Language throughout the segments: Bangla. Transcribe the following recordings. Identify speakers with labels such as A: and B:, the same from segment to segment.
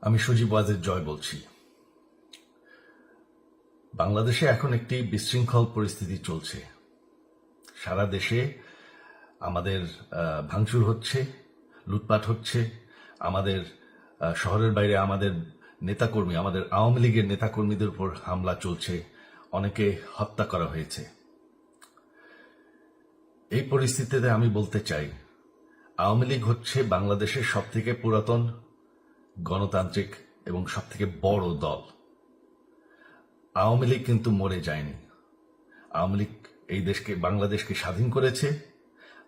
A: আমি সজীব ওয়াজেদ জয় বলছি। বাংলাদেশে এখন একটি বিশৃঙ্খল পরিস্থিতি চলছে। সারা দেশে আমাদের ভাঙচুর হচ্ছে, লুটপাট হচ্ছে, আমাদের শহরের বাইরে আমাদের নেতাকর্মী, আমাদের আওয়ামী লীগের নেতাকর্মীদের উপর হামলা চলছে, অনেকে হত্যা করা হয়েছে। এই পরিস্থিতিতে আমি বলতে চাই, আওয়ামী লীগ হচ্ছে বাংলাদেশের সবথেকে পুরাতন গণতান্ত্রিক এবং সবথেকে বড় দল। আওয়ামী লীগ কিন্তু মরে যায়নি। আওয়ামী লীগ এই দেশকে, বাংলাদেশকে স্বাধীন করেছে।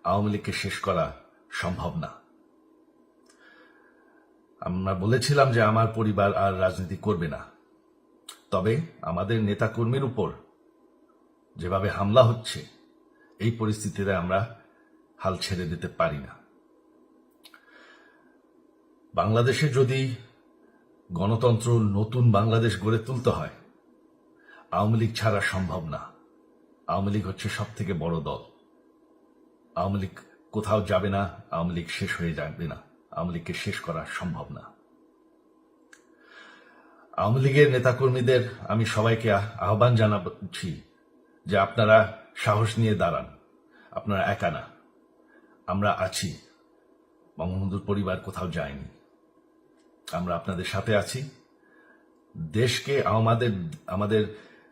A: আওয়ামী লীগকে শেষ করা সম্ভব না। আমরা বলেছিলাম যে আমার পরিবার আর রাজনীতি করবে না, তবে আমাদের নেতাকর্মীর উপর যেভাবে হামলা হচ্ছে, এই পরিস্থিতিতে আমরা হাল ছেড়ে দিতে পারি না। বাংলাদেশে যদি গণতন্ত্র, নতুন বাংলাদেশ গড়ে তুলতে হয়, আওয়ামী লীগ ছাড়া সম্ভব না। আওয়ামী লীগ হচ্ছে সব থেকে বড় দল। আওয়ামী লীগ কোথাও যাবে না, আওয়ামী লীগ শেষ হয়ে যাবে না। আওয়ামী লীগকে শেষ করা সম্ভব না। আওয়ামী লীগের নেতাকর্মীদের আমি সবাইকে আহ্বান জানাচ্ছি যে আপনারা সাহস নিয়ে দাঁড়ান। আপনারা একা না, আমরা আছি। বঙ্গবন্ধুর পরিবার কোথাও যায়নি, আমরা আপনাদের সাথে আছি। দেশকে, আমাদের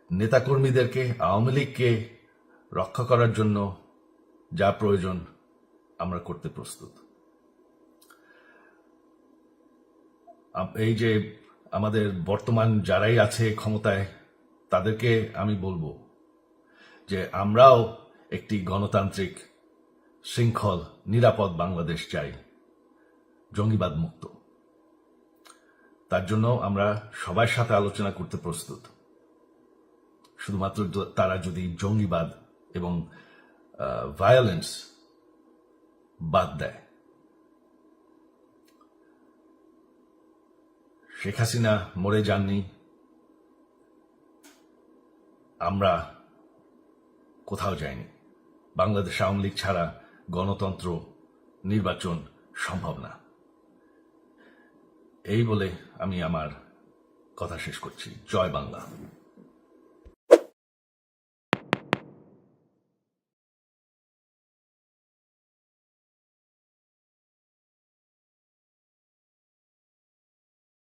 A: নেতাকর্মীদেরকে, আওয়ামী লীগকে রক্ষা করার জন্য যা প্রয়োজন আমরা করতে প্রস্তুত। এই যে আমাদের বর্তমান যারাই আছে ক্ষমতায়, তাদেরকে আমি বলবো যে আমরাও একটি গণতান্ত্রিক, শৃঙ্খল, নিরাপদ বাংলাদেশ চাই, জঙ্গিবাদ মুক্ত। তার জন্য আমরা সবার সাথে আলোচনা করতে প্রস্তুত। শুধুমাত্র তারা যদি জঙ্গিবাদ এবং ভায়োলেন্স বাদ দেয়। শেখ হাসিনা মরে যাননি, আমরা কোথাও যাইনি। বাংলাদেশ আওয়ামী লীগ ছাড়া গণতন্ত্র, নির্বাচন সম্ভব না। এই বলে আমি আমার কথা শেষ করছি। জয় বাংলা।